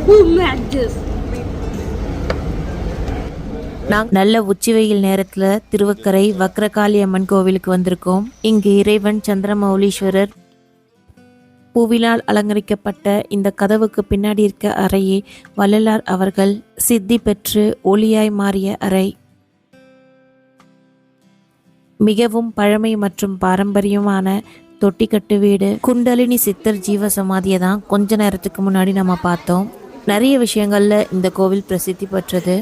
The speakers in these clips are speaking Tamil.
who made this? நாங்கள் நல்ல உச்சி வெயில் நேரத்தில் திருவக்கரை வக்ரகாளி அம்மன் கோவிலுக்கு வந்திருக்கோம். இங்கு இறைவன் சந்திரமௌலீஸ்வரர் பூவிலால் அலங்கரிக்கப்பட்ட இந்த கதவுக்கு பின்னாடி இருக்க அறையே வள்ளலார் அவர்கள் சித்தி பெற்று ஒளியாய் மாறிய அறை. மிகவும் பழமை மற்றும் பாரம்பரியமான தொட்டிக்கட்டு வீடு. குண்டலினி சித்தர் ஜீவ சமாதியை தான் கொஞ்ச நேரத்துக்கு முன்னாடி நம்ம பார்த்தோம். நிறைய விஷயங்கள்ல இந்த கோவில் பிரசித்தி பெற்றது.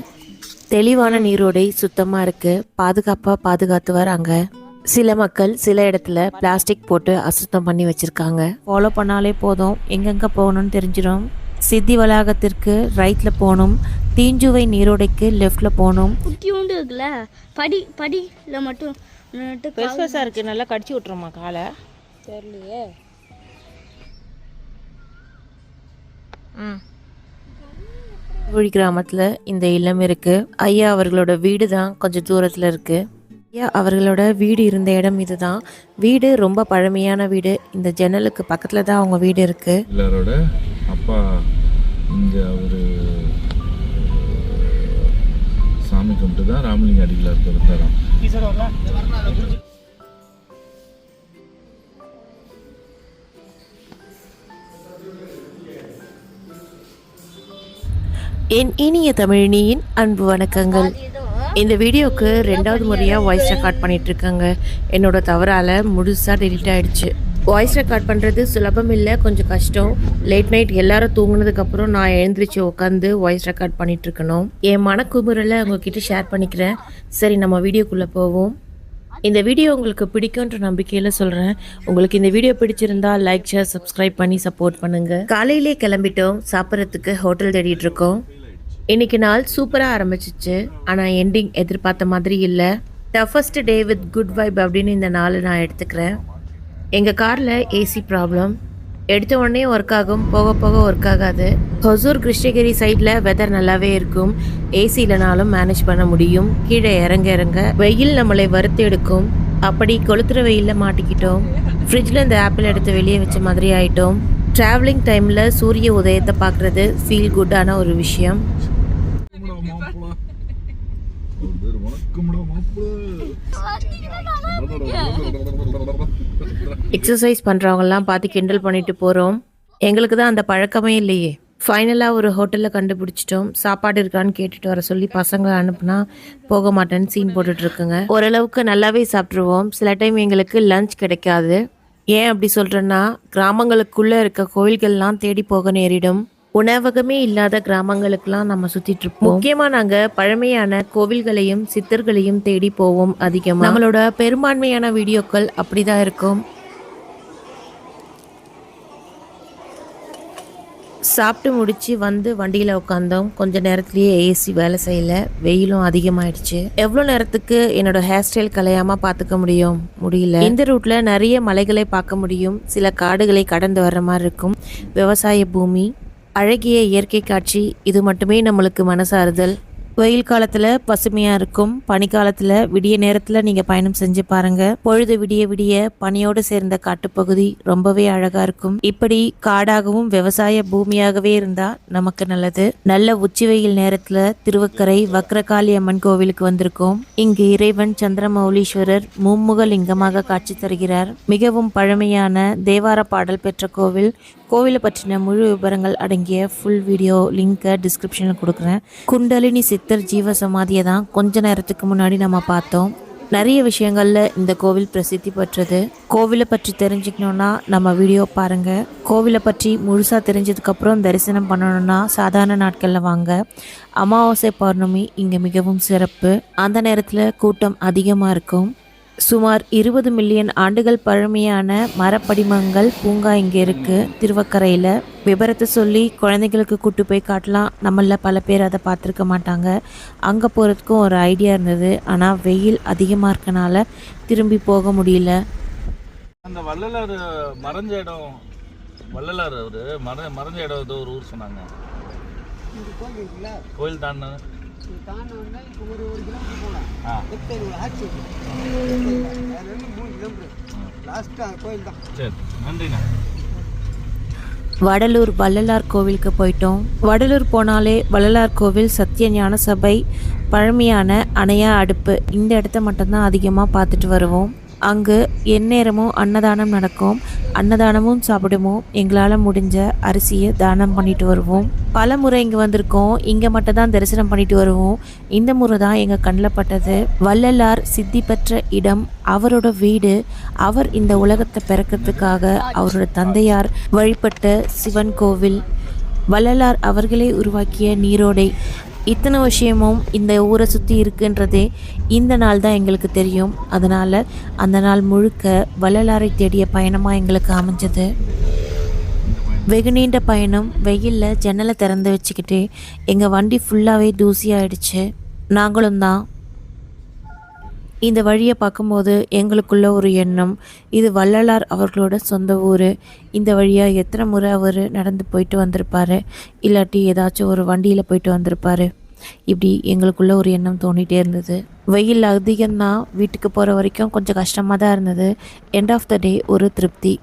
தெளிவான நீரோடை, சுத்தமாக இருக்குது, பாதுகாப்பாக பாதுகாத்து வராங்க. சில மக்கள் சில இடத்துல பிளாஸ்டிக் போட்டு அசுத்தம் பண்ணி வச்சுருக்காங்க. ஃபாலோ பண்ணாலே போதும், எங்கெங்கே போகணும்னு தெரிஞ்சிடும். சித்தி வளாகத்திற்கு ரைட்டில் போகணும், தீஞ்சுவை நீரோடைக்கு லெஃப்டில் போகணும். குட்டியூண்டு இருக்குல்ல, படியில் மட்டும் பெருசாக இருக்குது, நல்லா கடிச்சு விட்ருமா காலை? தெரியலையே. ஊழி கிராமத்தில் இந்த இல்லம் இருக்குது. ஐயா அவர்களோட வீடு தான் கொஞ்சம் தூரத்தில் இருக்குது. ஐயா அவர்களோட வீடு இருந்த இடம் இதுதான். வீடு ரொம்ப பழமையான வீடு. இந்த ஜன்னலுக்கு பக்கத்தில் தான் அவங்க வீடு இருக்குது. எல்லாரோட அப்பா இங்கே அவர் சாமி கும்பிட்டு தான் ராமலிங்க அடிகளார் பிறந்தாராம். என் இனிய தமிழினியின் அன்பு வணக்கங்கள். இந்த வீடியோவுக்கு 2வது முறையாக வாய்ஸ் ரெக்கார்ட் பண்ணிகிட்ருக்காங்க. என்னோட தவறால் முழுசாக டெலிட் ஆகிடுச்சு. வாய்ஸ் ரெக்கார்ட் பண்ணுறது சுலபம் இல்லை, கொஞ்சம் கஷ்டம். லேட் நைட் எல்லாரும் தூங்கினதுக்கப்புறம் நான் எழுந்திரிச்சு உட்காந்து வாய்ஸ் ரெக்கார்ட் பண்ணிகிட்ருக்கணும். என் மனக்குமுறலை உங்ககிட்ட ஷேர் பண்ணிக்கிறேன். சரி, நம்ம வீடியோக்குள்ளே போவோம். இந்த வீடியோ உங்களுக்கு பிடிக்கும்ன்ற நம்பிக்கையில் சொல்கிறேன். உங்களுக்கு இந்த வீடியோ பிடிச்சிருந்தா லைக், ஷேர், சப்ஸ்கிரைப் பண்ணி சப்போர்ட் பண்ணுங்கள். காலையிலே கிளம்பிட்டோம், சாப்பிட்றதுக்கு ஹோட்டல் தேடிட்டு இருக்கோம். இன்னைக்கு நாள் சூப்பராக ஆரம்பிச்சிச்சு, ஆனால் எண்டிங் எதிர்பார்த்த மாதிரி இல்லை. Toughest day with good vibe அப்படின்னு இந்த நாள் நான் எடுத்துக்கிறேன். எங்கள் காரில் ஏசி ப்ராப்ளம். எடுத்த உடனே ஒர்க் ஆகும், போக போக ஒர்க் ஆகாது. ஹொசூர் கிருஷ்ணகிரி சைடில் வெதர் நல்லாவே இருக்கும். ஏசி இல்லைனாலும் மேனேஜ் பண்ண முடியும். கீழே இறங்க இறங்க வெயில் நம்மளை வறுத்து எடுக்கும். அப்படி கொளுத்துற வெயிலில் மாட்டிக்கிட்டோம். ஃப்ரிட்ஜில் இந்த ஆப்பிள் எடுத்து வெளியே வச்ச மாதிரி ஆயிட்டோம். ட்ராவலிங் டைமில் சூரிய உதயத்தை பார்க்குறது ஃபீல் குட்டான ஒரு விஷயம். எக்ஸசைஸ் பண்ணுறவங்கலாம் பார்த்து கிண்டல் பண்ணிட்டு போகிறோம். எங்களுக்கு தான் அந்த பழக்கமே இல்லையே. ஃபைனலாக ஒரு ஹோட்டலில் கண்டுபிடிச்சிட்டோம். சாப்பாடு இருக்கான்னு கேட்டுட்டு வர சொல்லி பசங்களை அனுப்புனா போக மாட்டேன்னு சீன் போட்டுட்ருக்குங்க. ஓரளவுக்கு நல்லாவே சாப்பிட்ருவோம். சில டைம் எங்களுக்கு லஞ்ச் கிடைக்காது. ஏன் அப்படி சொல்கிறேன்னா, கிராமங்களுக்குள்ளே இருக்க கோயில்கள்லாம் தேடி போக நேரிடும். உணவகமே இல்லாத கிராமங்களுக்கெல்லாம் நம்ம சுற்றிட்டு இருப்போம். முக்கியமாக நாங்கள் பழமையான கோவில்களையும் சித்தர்களையும் தேடி போவோம் அதிகமாக. நம்மளோட பெரும்பான்மையான வீடியோக்கள் அப்படி தான் இருக்கும். சாப்பிட்டு முடிச்சு வந்து வண்டியில் உட்காந்தோம். கொஞ்ச நேரத்துலேயே ஏசி வேலை செய்யல, வெயிலும் அதிகமாயிடுச்சு. எவ்வளோ நேரத்துக்கு என்னோட ஹேர் ஸ்டைல் கலையாமல் பார்த்துக்க முடியல. இந்த ரூட்ல நிறைய மலைகளை பார்க்க முடியும். சில காடுகளை கடந்து வர்ற மாதிரி இருக்கும். விவசாய பூமி, அழகிய இயற்கை காட்சி, இது மட்டுமே நம்மளுக்கு மனசாறுதல். வெயில் காலத்தில் பசுமையாக இருக்கும். பனிக்காலத்தில் விடிய நேரத்தில் நீங்கள் பயணம் செஞ்சு பாருங்கள். பொழுது விடிய விடிய பனியோடு சேர்ந்த காட்டுப்பகுதி ரொம்பவே அழகாக இருக்கும். இப்படி காடாகவும் விவசாய பூமியாகவே இருந்தால் நமக்கு நல்லது. நல்ல உச்சி வெயில் நேரத்தில் திருவக்கரை வக்ரகாளி அம்மன் கோவிலுக்கு வந்திருக்கோம். இங்கு இறைவன் சந்திரமௌலீஸ்வரர் மும்முக லிங்கமாக காட்சி தருகிறார். மிகவும் பழமையான தேவார பாடல் பெற்ற கோவில். கோவிலை பற்றின முழு விவரங்கள் அடங்கிய ஃபுல் வீடியோ லிங்கை டிஸ்கிரிப்ஷனில் கொடுக்குறேன். குண்டலினி சித்தர் ஜீவ சமாதியை தான் கொஞ்ச நேரத்துக்கு முன்னாடி நம்ம பார்த்தோம். நிறைய விஷயங்களில் இந்த கோவில் பிரசித்தி பெற்றது. கோவிலை பற்றி தெரிஞ்சுக்கணுன்னா நம்ம வீடியோ பாருங்கள். கோவிலை பற்றி முழுசாக தெரிஞ்சதுக்கப்புறம் தரிசனம் பண்ணணுன்னா சாதாரண நாட்களில் வாங்க. அமாவாசை பௌர்ணமி இங்கே மிகவும் சிறப்பு. அந்த நேரத்தில் கூட்டம் அதிகமாக இருக்கும். சுமார் 20 மில்லியன் ஆண்டுகள் பழமையான மரப்படிமங்கள் பூங்கா இங்கே இருக்குது திருவக்கரையில். விபரத்தை சொல்லி குழந்தைங்களுக்கு கூட்டு போய் காட்டலாம். நம்மள பல பேர் அதை பார்த்துருக்க மாட்டாங்க. அங்கே போகிறதுக்கும் ஒரு ஐடியா இருந்தது, ஆனால் வெயில் அதிகமாக இருக்கனால திரும்பி போக முடியல. அந்த வள்ளலார் மறைஞ்ச இடம், வள்ளலார் அவர் மறைஞ்ச இடம் ஏதோ ஒரு ஊர் சொன்னாங்க. கோயில் தான் லாஸ்ட்டாக கோயில் தான். சரி, நன்றிண்ணா. வடலூர் வள்ளலார் கோவிலுக்கு போயிட்டோம். வடலூர் போனாலே வள்ளலார் கோவில், சத்திய ஞான சபை, பழமையான அணையா அடுப்பு, இந்த இடத்த மட்டும்தான் அதிகமாக பார்த்துட்டு வருவோம். அங்கு எந்நேரமும் அன்னதானம் நடக்கும். அன்னதானமும் சாப்பிடுவோம். எங்களால் முடிஞ்ச அரிசியை தானம் பண்ணிட்டு வருவோம். பல முறை இங்கே வந்திருக்கோம். இங்கே மட்டும் தான் தரிசனம் பண்ணிட்டு வருவோம். இந்த முறை தான் எங்கள் கண்ணில் பட்டது. வள்ளலார் சித்தி பெற்ற இடம், அவரோட வீடு, அவர் இந்த உலகத்தை பிறக்கிறதுக்காக அவரோட தந்தையார் வழிபட்ட சிவன் கோவில், வள்ளலார் அவர்களே உருவாக்கிய நீரோடை, இத்தனை விஷயமும் இந்த ஊரை சுற்றி இருக்குன்றதே இந்த நாள் தான் எங்களுக்கு தெரியும். அதனால் அந்த நாள் முழுக்க வள்ளலாரை தேடிய பயணமாக எங்களுக்கு அமைஞ்சது. வெகு நீண்ட பயணம். வெயிலில் ஜன்னலை திறந்து வச்சுக்கிட்டு எங்கள் வண்டி ஃபுல்லாகவே தூசியாகிடுச்சு. நாங்களும் தான். இந்த வழியை பார்க்கும்போது எங்களுக்குள்ள ஒரு எண்ணம், இது வள்ளலார் அவர்களோட சொந்த ஊர். இந்த வழியாக எத்தனை முறை அவர் நடந்து போயிட்டு வந்திருப்பார், இல்லாட்டி ஏதாச்சும் ஒரு வண்டியில் போயிட்டு வந்திருப்பார். இப்படி எங்களுக்குள்ள ஒரு எண்ணம் தோணிகிட்டே இருந்தது. வெயில் அதிகம்தான். வீட்டுக்கு போகிற வரைக்கும் கொஞ்சம் கஷ்டமாக தான் இருந்தது. எண்ட் ஆஃப் த டே ஒரு திருப்தி.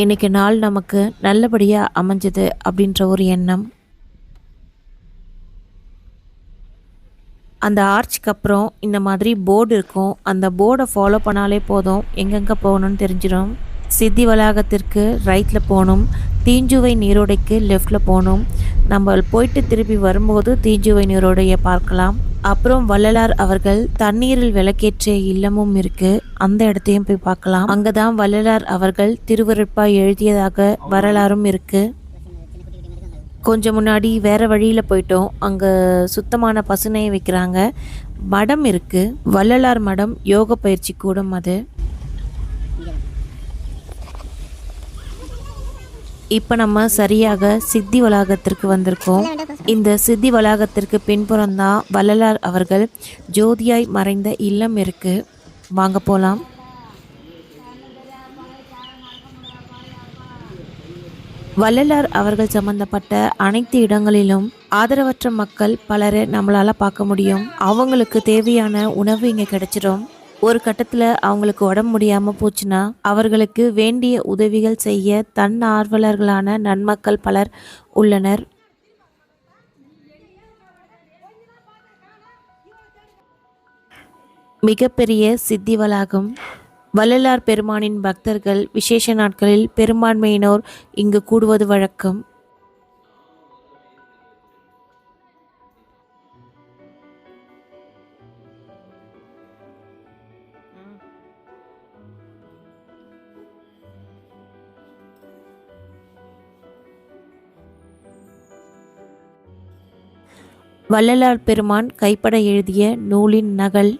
இன்றைக்கி நாள் நமக்கு நல்லபடியாக அமைஞ்சது அப்படின்ற ஒரு எண்ணம். அந்த ஆர்ச்சுக்கு அப்புறம் இந்த மாதிரி போர்டு இருக்கும். அந்த போர்டை ஃபாலோ பண்ணாலே போதும், எங்கெங்கே போகணும்னு தெரிஞ்சிடும். சித்தி வளாகத்திற்கு ரைட்டில் போகணும், தீஞ்சுவை நீரோடைக்கு லெஃப்டில் போகணும். நம்ம போயிட்டு திருப்பி வரும்போது தீஞ்சுவை நீரோடையை பார்க்கலாம். அப்புறம் வள்ளலார் அவர்கள் தண்ணீரில் விளக்கேற்றிய இல்லமும் இருக்குது, அந்த இடத்தையும் போய் பார்க்கலாம். அங்கே தான் வள்ளலார் அவர்கள் திருவருட்பா எழுதியதாக வரலாறும் இருக்குது. கொஞ்சம் முன்னாடி வேறு வழியில் போயிட்டோம். அங்கே சுத்தமான பசுனையை வைக்கிறாங்க. மடம் இருக்குது, வள்ளலார் மடம், யோக பயிற்சி கூடம். அது இப்போ நம்ம சரியாக சித்தி வளாகத்திற்கு வந்திருக்கோம். இந்த சித்தி வளாகத்திற்கு பின்புறம்தான் வள்ளலார் அவர்கள் ஜோதியாய் மறைந்த இல்லம் இருக்குது. வாங்க போகலாம். வள்ளலார் அவர்கள் சம்பந்தப்பட்ட அனைத்து இடங்களிலும் ஆதரவற்ற மக்கள் பலரை நம்மளால் பார்க்க முடியும். அவங்களுக்கு தேவையான உணவு இங்கே கிடைச்சிடும். ஒரு கட்டத்தில் அவங்களுக்கு உடம்பு முடியாமல் போச்சுன்னா அவர்களுக்கு வேண்டிய உதவிகள் செய்ய தன்னார்வலர்களான நன்மக்கள் பலர் உள்ளனர். மிகப்பெரிய சித்தி வளாகம். வள்ளலார் பெருமானின் பக்தர்கள் விசேஷ நாட்களில் பெரும்பான்மையினோர் இங்கு கூடுவது வழக்கம். வள்ளலார் பெருமான் கைப்பட எழுதிய நூலின் நகல்.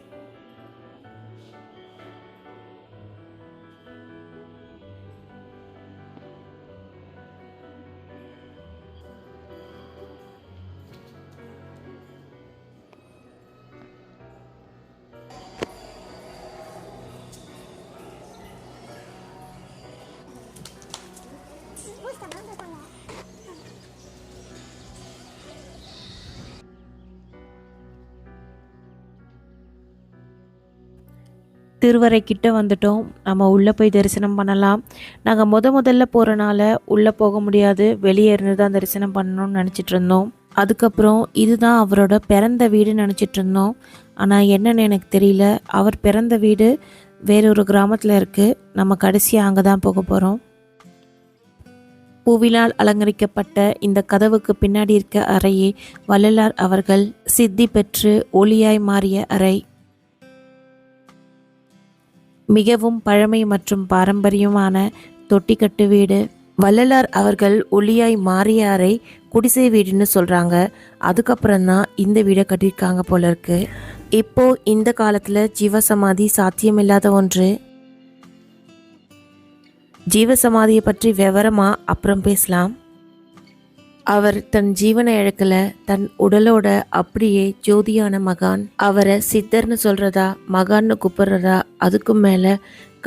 திருவரை கிட்ட வந்துட்டோம். நம்ம உள்ளே போய் தரிசனம் பண்ணலாம். நாங்கள் முதல்ல போகிறனால உள்ளே போக முடியாது, வெளியே இருந்து தான் தரிசனம் பண்ணணும்னு நினச்சிட்டு இருந்தோம். அதுக்கப்புறம் இதுதான் அவரோட பிறந்த வீடுன்னு நினச்சிட்டு இருந்தோம். ஆனால் என்னன்னு எனக்கு தெரியல, அவர் பிறந்த வீடு வேறொரு கிராமத்தில் இருக்குது. நம்ம கடைசியாக அங்கே தான் போக போகிறோம். பூவினால் அலங்கரிக்கப்பட்ட இந்த கதவுக்கு பின்னாடி இருக்க அறையே வள்ளலார் அவர்கள் சித்தி பெற்று ஒளியாய் மாறிய அறை. மிகவும் பழமை மற்றும் பாரம்பரியமான தொட்டிக்கட்டு வீடு. வள்ளலார் அவர்கள் ஒளியாய் மாறிய அறை குடிசை வீடுன்னு சொல்கிறாங்க. அதுக்கப்புறம் தான் இந்த வீடை கட்டியிருக்காங்க போல இருக்கு. இப்போ இந்த காலத்தில் ஜீவசமாதி சாத்தியமில்லாத ஒன்று. ஜீவசமாதியை பற்றி விவரமாக அப்புறம் பேசலாம். அவர் தன் ஜீவனை இழக்கல, தன் உடலோட அப்படியே ஜோதியான மகான். அவரை சித்தர்னு சொல்றதா, மகான்னு கூப்பிடுறதா, அதுக்கும் மேல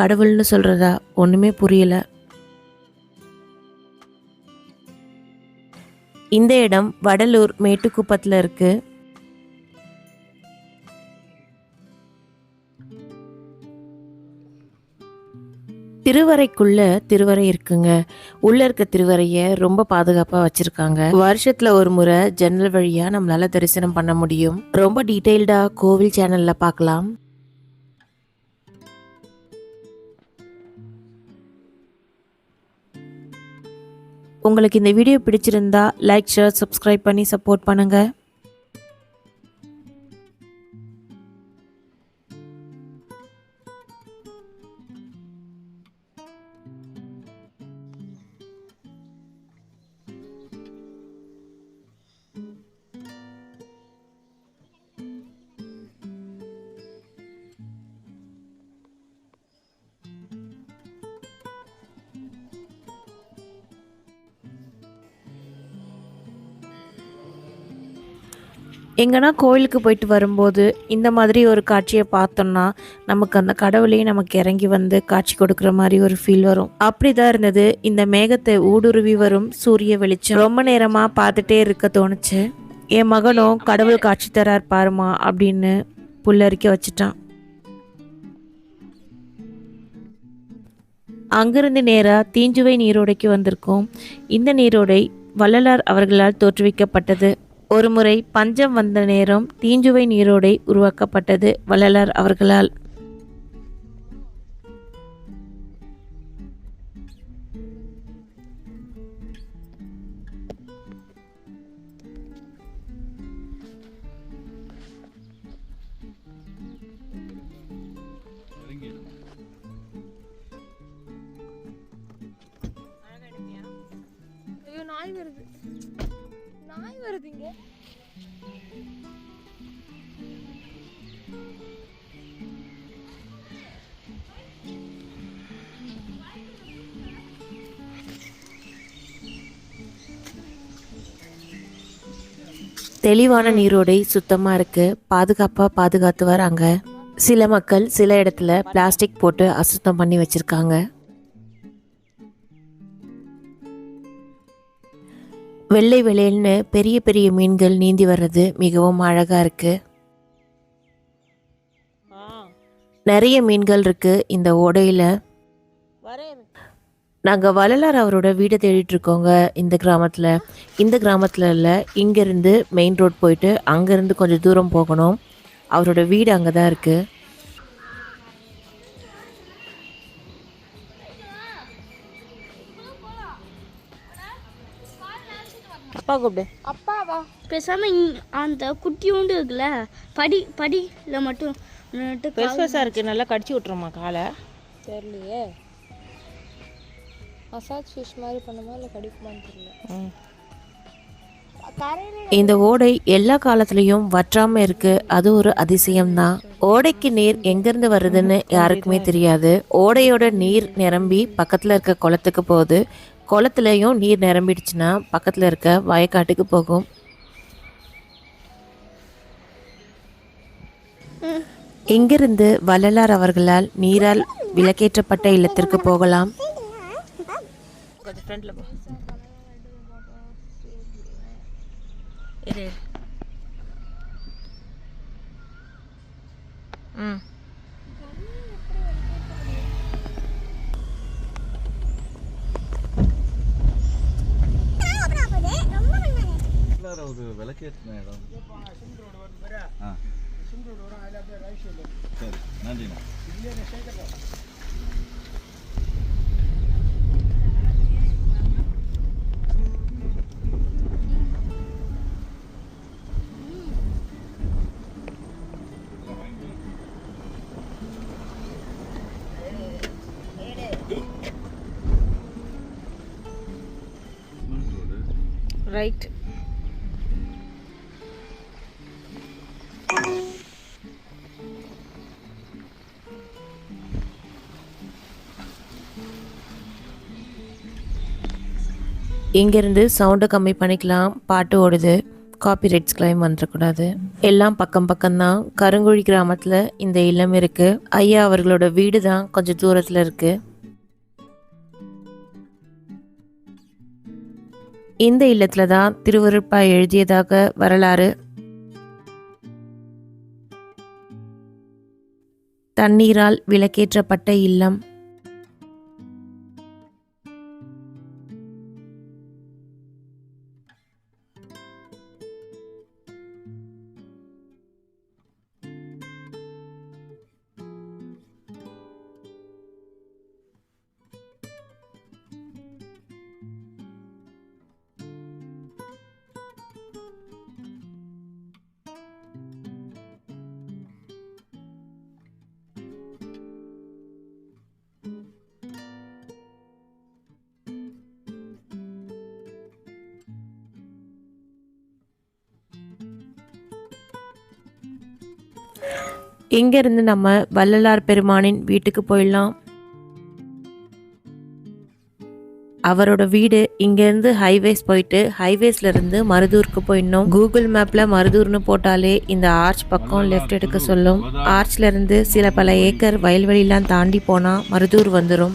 கடவுள்னு சொல்றதா ஒண்ணுமே புரியல. இந்த இடம் வடலூர் மேட்டுக்குப்பத்தில் இருக்கு. திருவறைக்குள்ள திருவறை இருக்குங்க. உள்ள இருக்க திருவறைய ரொம்ப பாதுகாப்பா வச்சிருக்காங்க. வருஷத்துல ஒரு முறை ஜன்னல் வழியா நம்மளால தரிசனம் பண்ண முடியும். ரொம்ப டீடைல்டா கோவில் சேனல்ல பார்க்கலாம். உங்களுக்கு இந்த வீடியோ பிடிச்சிருந்தா லைக், ஷேர், சப்ஸ்கிரைப் பண்ணி சப்போர்ட் பண்ணுங்க. எங்கன்னா கோயிலுக்கு போயிட்டு வரும்போது இந்த மாதிரி ஒரு காட்சியை பார்த்தோம்னா நமக்கு அந்த கடவுளையும் நமக்கு இறங்கி வந்து காட்சி கொடுக்குற மாதிரி ஒரு ஃபீல் வரும். அப்படிதான் இருந்தது. இந்த மேகத்தை ஊடுருவி வரும் சூரிய வெளிச்சம் ரொம்ப நேரமா பார்த்துட்டே இருக்க தோணுச்சு. என் மகனும் கடவுள் காட்சி தரார் பாருமா அப்படின்னு புல்லரிக்க வச்சுட்டான். அங்கிருந்து நேரா தீஞ்சுவை நீரோடைக்கு வந்திருக்கோம். இந்த நீரோடை வள்ளலார் அவர்களால் தோற்றுவிக்கப்பட்டது. ஒரு முறை பஞ்சம் வந்த நேரம் தீஞ்சுவை நீரோடை உருவாக்கப்பட்டது வள்ளலார் அவர்களால். நாய் வருது, நாய் வருதுங்க. தெளிவான நீரோடை சுத்தமா இருக்கு. பாதுகாத்து வராங்க. சில மக்கள் சில இடத்துல பிளாஸ்டிக் போட்டு அசுத்தம் பண்ணி வச்சிருக்காங்க. வெள்ளை வெள்ளைன்னு பெரிய பெரிய மீன்கள் நீந்தி வர்றது மிகவும் அழகா இருக்கு. நிறைய மீன்கள் இருக்கு இந்த ஓடையில. நாங்கள் வள்ளலார் அவரோட வீடை தேடிட்டு இருக்கோங்க இந்த கிராமத்தில் இல்லை, இங்கேருந்து மெயின் ரோட் போயிட்டு அங்கேருந்து கொஞ்சம் தூரம் போகணும். அவரோட வீடு அங்கே தான் இருக்குது. அப்பா கூப்பிடு. அப்பாவா? பேசாம அந்த குட்டியோண்டு இருக்குல்ல, படியில மட்டும் பெருசாக இருக்குது. நல்லா கடிச்சு விட்டுருமா காலை? தெரியலையே. மசாஜ் ஃபிஷ் மாதிரி பண்ணுமா இல்லை கடிக்குமான்னு தெரியல. இந்த ஓடை எல்லா காலத்துலயும் வற்றாம இருக்கு. அது ஒரு அதிசயம்தான். ஓடைக்கு நீர் எங்கிருந்து வருதுன்னு யாருக்குமே தெரியாது. ஓடையோட நீர் நிரம்பி பக்கத்துல இருக்க குளத்துக்கு போகுது. குளத்துலயும் நீர் நிரம்பிடுச்சுன்னா பக்கத்துல இருக்க வயக்காட்டுக்கு போகும். இங்கிருந்து வள்ளலார் அவர்களால் நீரால் விளக்கேற்றப்பட்ட இல்லத்திற்கு போகலாம். விளக்கேற்றின இடம். சரி, நன்றிண்ணா. ரைட். இங்கேருந்து சவுண்டை கம்மி பண்ணிக்கலாம். பாட்டு ஓடுது. காப்பிரைட்ஸ் கிளைம் வந்துடக்கூடாது. எல்லாம் பக்கம்தான். கருங்குழி கிராமத்தில் இந்த இல்லம் இருக்குது. ஐயா அவர்களோட வீடு தான் கொஞ்சம் தூரத்தில் இருக்குது. இந்த இல்லத்துல தான் திருவருட்பா எழுதியதாக வரலாறு. தண்ணீரால் விளக்கேற்றப்பட்ட இல்லம். இங்கேருந்து நம்ம வள்ளலார் பெருமானின் வீட்டுக்கு போயிடலாம். அவரோட வீடு இங்கேருந்து ஹைவேஸ் போயிட்டு ஹைவேஸ்லேருந்து மருதூருக்கு போயிடணும். கூகுள் மேப்பில் மருதூர்னு போட்டாலே இந்த ஆர்ச் பக்கம் லெஃப்ட் எடுக்க சொல்லும். ஆர்ச்லேருந்து சில பல ஏக்கர் வயல்வெளிலாம் தாண்டி போனால் மருதூர் வந்துடும்.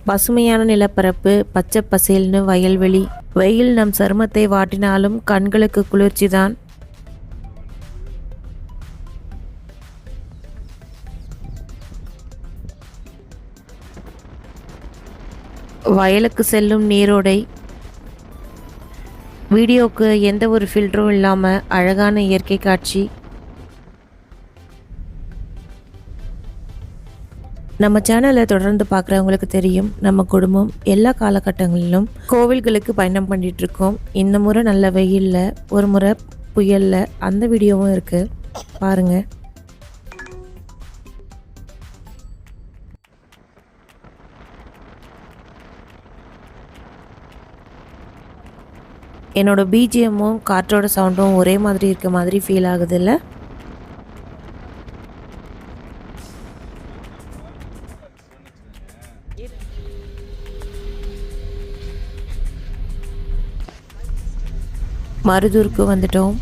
பசுமையான நிலப்பரப்பு, பச்சை பசேல்னு வயல்வெளி. வெயில் நம் சருமத்தை வாட்டினாலும் கண்களுக்கு குளிர்ச்சி தான். வயலுக்கு செல்லும் நீரோடை. வீடியோவுக்கு எந்த ஒரு ஃபில்டரும் இல்லாமல் அழகான இயற்கை காட்சி. நம்ம சேனலை தொடர்ந்து பார்க்குறவங்களுக்கு தெரியும், நம்ம குடும்பம் எல்லா காலகட்டங்களிலும் கோவில்களுக்கு பயணம் பண்ணிகிட்ருக்கோம். இந்த முறை நல்ல வெயிலில், ஒரு முறை புயலில், அந்த வீடியோவும் இருக்குது, பாருங்கள். என்னோட பிஜிஎம்மும் காற்றோட சவுண்டும் ஒரே மாதிரி இருக்க மாதிரி ஃபீல் ஆகுது இல்லை? மருதூருக்கு வந்துட்டோம்.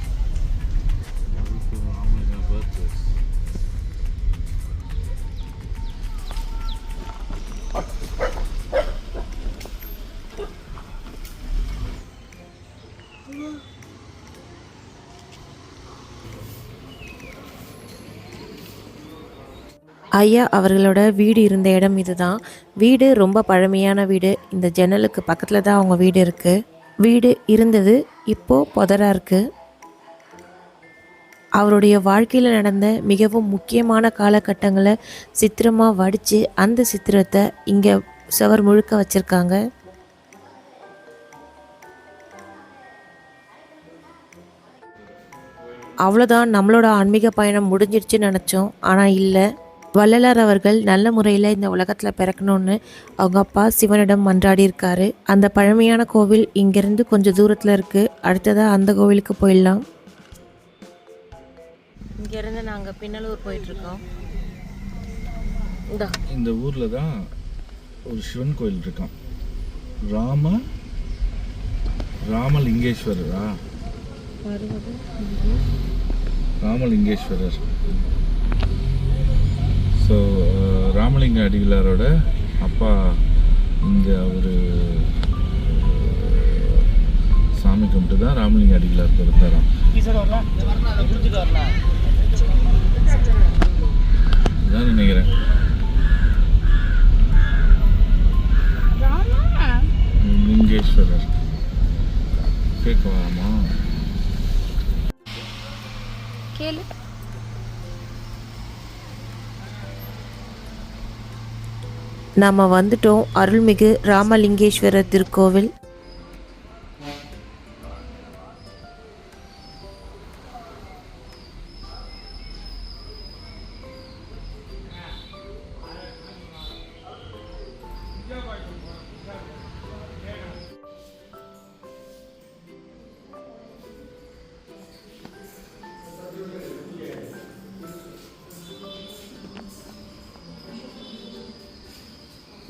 ஐயா அவர்களோட வீடு இருந்த இடம் இதுதான். வீடு ரொம்ப பழமையான வீடு. இந்த ஜன்னலுக்கு பக்கத்தில் தான் அவங்க வீடு இருக்குது. வீடு இருந்தது, இப்போது புதராக இருக்குது. அவருடைய வாழ்க்கையில் நடந்த மிகவும் முக்கியமான காலகட்டங்களை சித்திரமாக வடித்து அந்த சித்திரத்தை இங்கே சுவர் முழுக்க வச்சுருக்காங்க. அவ்வளோதான், நம்மளோட ஆன்மீக பயணம் முடிஞ்சிருச்சுன்னு நினச்சோம். ஆனால் இல்லை, வள்ளலார் அவர்கள் நல்ல முறையில் இந்த உலகத்தில் பிறக்கணும்னு அவங்க அப்பா சிவனிடம் மன்றாடி இருக்காரு. அந்த பழமையான கோவில் இங்கேருந்து கொஞ்சம் தூரத்தில் இருக்குது. அடுத்ததாக அந்த கோவிலுக்கு போயிடலாம். இங்கேருந்து நாங்கள் பின்னலூர் போயிட்டுருக்கோம். இந்த ஊரில் தான் ஒரு சிவன் கோயில் இருக்கான். ராமலிங்கேஸ்வரரா? ராமலிங்கேஸ்வரர். ஸோ ராமலிங்க அடிகளாரோட அப்பா இங்கே ஒரு சாமி கும்பிட்டு தான் ராமலிங்க அடிகளார் பிறந்தாராம். இதான் நினைக்கிறேன். லிங்கேஸ்வரர் கேட்கலாமா? கேளு. நாம் வந்துட்டோம் அருள்மிகு ராமலிங்கேஸ்வரர் திருக்கோவில்.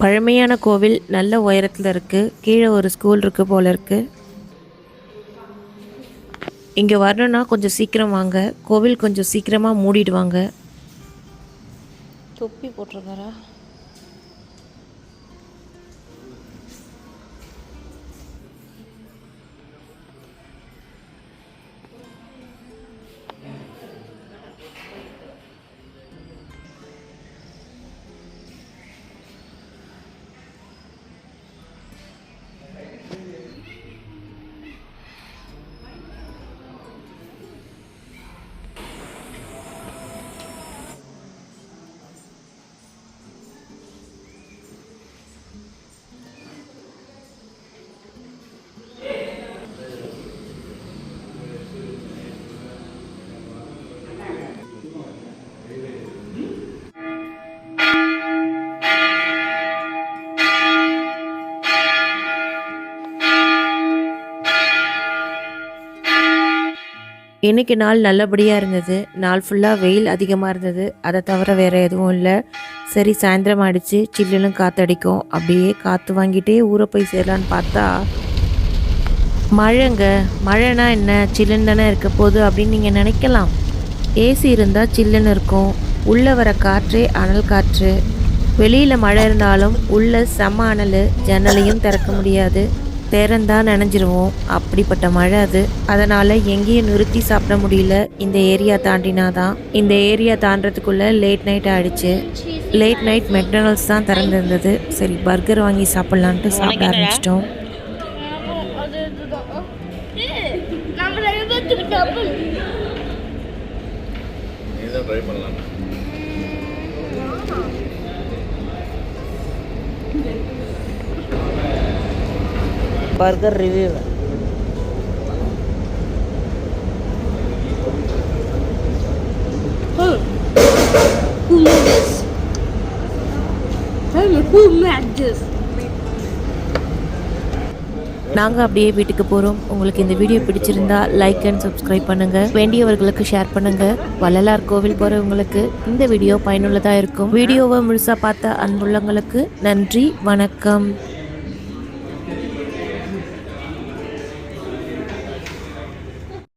பழமையான கோவில் நல்ல உயரத்தில் இருக்குது. கீழே ஒரு ஸ்கூல் இருக்குது போல இருக்குது. இங்கே வரணுன்னா கொஞ்சம் சீக்கிரம் வாங்க. கோவில் கொஞ்சம் சீக்கிரமாக மூடிடுவாங்க. தொப்பி போட்டிருக்காரா? இன்னைக்கு நாள் நல்லபடியாக இருந்தது. நாள் ஃபுல்லாக வெயில் அதிகமாக இருந்தது. அதை தவிர வேறு எதுவும் இல்லை. சரி சாயந்தரம் ஆயிடுச்சு, சில்லுன்னு காற்றடிக்கும். அப்படியே காற்று வாங்கிட்டே ஊரை போய் சேரலான்னு பார்த்தா மழைங்க. மழைனா என்ன, சில்லுன்னு தானே இருக்க போகுது அப்படின்னு நீங்கள் நினைக்கலாம். ஏசி இருந்தால் சில்லுன்னு இருக்கும். உள்ளே வர காற்றே அனல் காற்று. வெளியில் மழை இருந்தாலும் உள்ளே செம்ம அனல். ஜன்னலையும் திறக்க முடியாது, திறந்தா நனைஞ்சிருவோம். அப்படிப்பட்ட மழை அது. அதனால் எங்கேயும் நிறுத்தி சாப்பிட முடியல. இந்த ஏரியா தாண்டினாதான். இந்த ஏரியா தாண்டறதுக்குள்ளே லேட் நைட் ஆகிடுச்சு. லேட் நைட் மெக்டொனால்ட்ஸ் தான் திறந்துருந்தது. சரி பர்கர் வாங்கி சாப்பிட்லான்ட்டு சாப்பிட ஆரம்பிச்சிட்டோம். ட்ரை பண்ணலாம். Burger review. Who made this? Who made this? நாங்கள் அப்படியே வீட்டுக்கு போகிறோம். உங்களுக்கு இந்த வீடியோ பிடிச்சிருந்தா லைக் அண்ட் சப்ஸ்கிரைப் பண்ணுங்கள். வேண்டியவர்களுக்கு ஷேர் பண்ணுங்கள். வள்ளலார் கோவில் போகிறவங்களுக்கு இந்த வீடியோ பயனுள்ளதாக இருக்கும். வீடியோவை முழுசாக பார்த்த அன்புள்ளங்களுக்கு நன்றி, வணக்கம்.